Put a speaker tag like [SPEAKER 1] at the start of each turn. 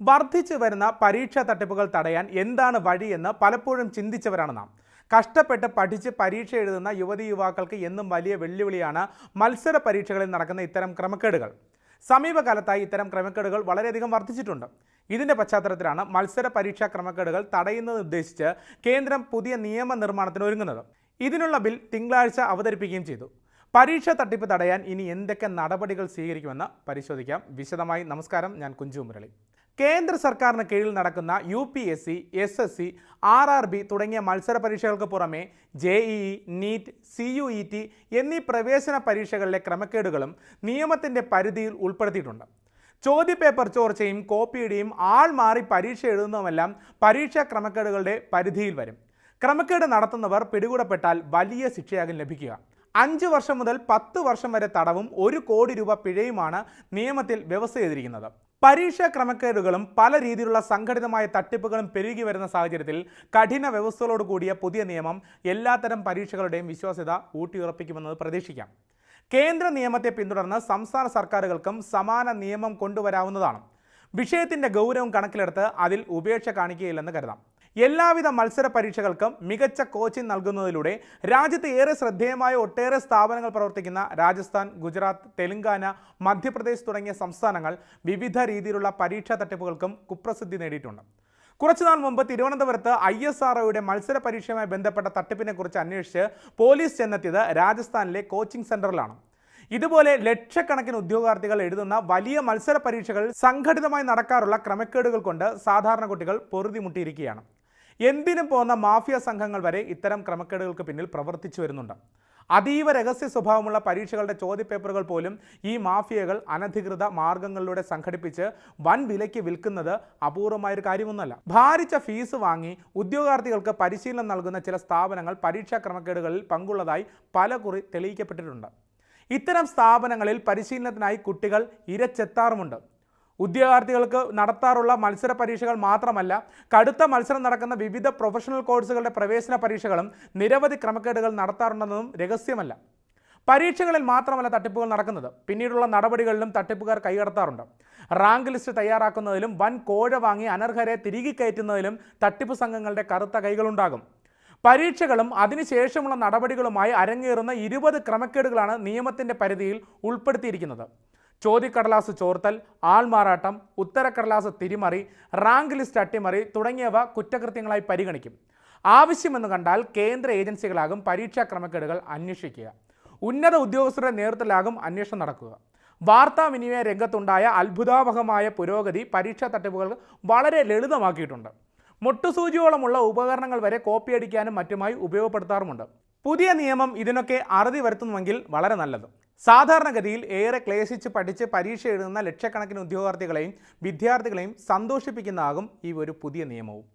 [SPEAKER 1] വർദ്ധിച്ചു വരുന്ന പരീക്ഷാ തട്ടിപ്പുകൾ തടയാൻ എന്താണ് വഴിയെന്ന് പലപ്പോഴും ചിന്തിച്ചവരാണ് നാം. കഷ്ടപ്പെട്ട് പഠിച്ച് പരീക്ഷ എഴുതുന്ന യുവതീ-യുവാക്കൾക്ക് എന്നും വലിയ വെല്ലുവിളിയാണ് മത്സര പരീക്ഷകളിൽ നടക്കുന്ന ഇത്തരം ക്രമക്കേടുകൾ. സമീപകാലത്തായി ഇത്തരം ക്രമക്കേടുകൾ വളരെയധികം വർദ്ധിച്ചിട്ടുണ്ട്. ഇതിന്റെ പശ്ചാത്തലത്തിലാണ് മത്സര പരീക്ഷാ ക്രമക്കേടുകൾ തടയുന്നതുദ്ദേശിച്ച് കേന്ദ്രം പുതിയ നിയമനിർമ്മാണത്തിന് ഒരുങ്ങുന്നത്. ഇതിനുള്ള ബിൽ തിങ്കളാഴ്ച അവതരിപ്പിക്കുകയും ചെയ്തു. പരീക്ഷാ തട്ടിപ്പ് തടയാൻ ഇനി എന്തൊക്കെ നടപടികൾ സ്വീകരിക്കുമെന്ന് പരിശോധിക്കാം വിശദമായി. നമസ്കാരം, ഞാൻ കുഞ്ചു മുരളി. കേന്ദ്ര സർക്കാരിന് കീഴിൽ നടക്കുന്ന UPSC, SSC, RRB തുടങ്ങിയ മത്സര പരീക്ഷകൾക്ക് പുറമെ JEE, NEET, CUET എന്നീ പ്രവേശന പരീക്ഷകളിലെ ക്രമക്കേടുകളും നിയമത്തിൻ്റെ പരിധിയിൽ ഉൾപ്പെടുത്തിയിട്ടുണ്ട്. ചോദ്യപേപ്പർ ചോർച്ചയും കോപ്പിയുടെയും ആൾ മാറി പരീക്ഷ എഴുതുന്നതുമെല്ലാം പരീക്ഷാ ക്രമക്കേടുകളുടെ പരിധിയിൽ വരും. ക്രമക്കേട് നടത്തുന്നവർ പിടികൂടപ്പെട്ടാൽ വലിയ ശിക്ഷയാകും ലഭിക്കുക. 5 വർഷം മുതൽ 10 വർഷം വരെ തടവും 1 കോടി രൂപ പിഴയുമാണ് നിയമത്തിൽ വ്യവസ്ഥ ചെയ്തിരിക്കുന്നത്. പരീക്ഷാ ക്രമക്കേടുകളും പല രീതിയിലുള്ള സംഘടിതമായ തട്ടിപ്പുകളും പെരുകി വരുന്ന സാഹചര്യത്തിൽ കഠിന വ്യവസ്ഥകളോട് കൂടിയ പുതിയ നിയമം എല്ലാത്തരം പരീക്ഷകളുടെയും വിശ്വാസ്യത ഊട്ടിയുറപ്പിക്കുമെന്നത് പ്രതീക്ഷിക്കാം. കേന്ദ്ര നിയമത്തെ പിന്തുടർന്ന് സംസ്ഥാന സർക്കാരുകൾക്കും സമാന നിയമം കൊണ്ടുവരാവുന്നതാണ്. വിഷയത്തിൻ്റെ ഗൗരവം കണക്കിലെടുത്ത് അതിൽ ഉപേക്ഷ കാണിക്കുകയില്ലെന്ന് കരുതാം. എല്ലാവിധ മത്സര പരീക്ഷകൾക്കും മികച്ച കോച്ചിങ് നൽകുന്നതിലൂടെ രാജ്യത്ത് ഏറെ ശ്രദ്ധേയമായ ഒട്ടേറെ സ്ഥാപനങ്ങൾ പ്രവർത്തിക്കുന്ന രാജസ്ഥാൻ, ഗുജറാത്ത്, തെലങ്കാന, മധ്യപ്രദേശ് തുടങ്ങിയ സംസ്ഥാനങ്ങൾ വിവിധ രീതിയിലുള്ള പരീക്ഷാ തട്ടിപ്പുകൾക്കും കുപ്രസിദ്ധി നേടിയിട്ടുണ്ട്. കുറച്ചുനാൾ മുമ്പ് തിരുവനന്തപുരത്ത് ISROയുടെ മത്സര പരീക്ഷയുമായി ബന്ധപ്പെട്ട തട്ടിപ്പിനെക്കുറിച്ച് അന്വേഷിച്ച് പോലീസ് ചെന്നെത്തിയത് രാജസ്ഥാനിലെ കോച്ചിങ് സെന്ററിലാണ്. ഇതുപോലെ ലക്ഷക്കണക്കിന് ഉദ്യോഗാർത്ഥികൾ എഴുതുന്ന വലിയ മത്സര പരീക്ഷകൾ സംഘടിതമായി നടക്കാറുള്ള ക്രമക്കേടുകൾ കൊണ്ട് സാധാരണ കുട്ടികൾ പൊറുതിമുട്ടിയിരിക്കുകയാണ്. എന്തിനും പോകുന്ന മാഫിയ സംഘങ്ങൾ വരെ ഇത്തരം ക്രമക്കേടുകൾക്ക് പിന്നിൽ പ്രവർത്തിച്ചു വരുന്നുണ്ട്. അതീവ രഹസ്യ സ്വഭാവമുള്ള പരീക്ഷകളുടെ ചോദ്യപേപ്പറുകൾ പോലും ഈ മാഫിയകൾ അനധികൃത മാർഗങ്ങളിലൂടെ സംഘടിപ്പിച്ച് വൻ വിലയ്ക്ക് വിൽക്കുന്നത് അപൂർവമായൊരു കാര്യമൊന്നുമല്ല. ഭാരിച്ച ഫീസ് വാങ്ങി ഉദ്യോഗാർത്ഥികൾക്ക് പരിശീലനം നൽകുന്ന ചില സ്ഥാപനങ്ങൾ പരീക്ഷാ ക്രമക്കേടുകളിൽ പങ്കുള്ളതായി പലകുറി തെളിയിക്കപ്പെട്ടിട്ടുണ്ട്. ഇത്തരം സ്ഥാപനങ്ങളിൽ പരിശീലനത്തിനായി കുട്ടികൾ ഇരച്ചെത്താറുമുണ്ട്. ഉദ്യോഗാർത്ഥികൾക്ക് നടത്താറുള്ള മത്സര പരീക്ഷകൾ മാത്രമല്ല, കടുത്ത മത്സരം നടക്കുന്ന വിവിധ പ്രൊഫഷണൽ കോഴ്സുകളുടെ പ്രവേശന പരീക്ഷകളും നിരവധി ക്രമക്കേടുകൾ നടത്താറുണ്ടെന്നതും രഹസ്യമല്ല. പരീക്ഷകളിൽ മാത്രമല്ല തട്ടിപ്പുകൾ നടക്കുന്നത്, പിന്നീടുള്ള നടപടികളിലും തട്ടിപ്പുകാർ കൈകടത്താറുണ്ട്. റാങ്ക് ലിസ്റ്റ് തയ്യാറാക്കുന്നതിലും വൻ കോഴ വാങ്ങി അനർഹരെ തിരികെ കയറ്റുന്നതിലും തട്ടിപ്പ് സംഘങ്ങളുടെ കറുത്ത കൈകളുണ്ടാകും. പരീക്ഷകളും അതിനുശേഷമുള്ള നടപടികളുമായി അരങ്ങേറുന്ന 20 ക്രമക്കേടുകളാണ് നിയമത്തിൻ്റെ പരിധിയിൽ ഉൾപ്പെടുത്തിയിരിക്കുന്നത്. ചോദ്യക്കടലാസ് ചോർത്തൽ, ആൾമാറാട്ടം, ഉത്തരക്കടലാസ് തിരിമറി, റാങ്ക് ലിസ്റ്റ് അട്ടിമറി തുടങ്ങിയവ കുറ്റകൃത്യങ്ങളായി പരിഗണിക്കും. ആവശ്യമെന്ന് കണ്ടാൽ കേന്ദ്ര ഏജൻസികളാകും പരീക്ഷാ ക്രമക്കേടുകൾ അന്വേഷിക്കുക. ഉന്നത ഉദ്യോഗസ്ഥരുടെ നേതൃത്വത്തിലാകും അന്വേഷണം നടക്കുക. വാർത്താവിനിമയ രംഗത്തുണ്ടായ അത്ഭുതാവഹമായ പുരോഗതി പരീക്ഷാ തട്ടിപ്പുകൾ വളരെ ലളിതമാക്കിയിട്ടുണ്ട്. മുട്ടുസൂചിയോളമുള്ള ഉപകരണങ്ങൾ വരെ കോപ്പിയടിക്കാനും മറ്റുമായി ഉപയോഗപ്പെടുത്താറുമുണ്ട്. പുതിയ നിയമം ഇതിനൊക്കെ അറുതി വരുത്തുന്നുവെങ്കിൽ വളരെ നല്ലത്. സാധാരണഗതിയിൽ ഏറെ ക്ലേശിച്ച് പഠിച്ച് പരീക്ഷ എഴുതുന്ന ലക്ഷക്കണക്കിന് ഉദ്യോഗാർത്ഥികളെയും വിദ്യാർത്ഥികളെയും സന്തോഷിപ്പിക്കുന്നതാകും ഈ ഒരു പുതിയ നിയമവും.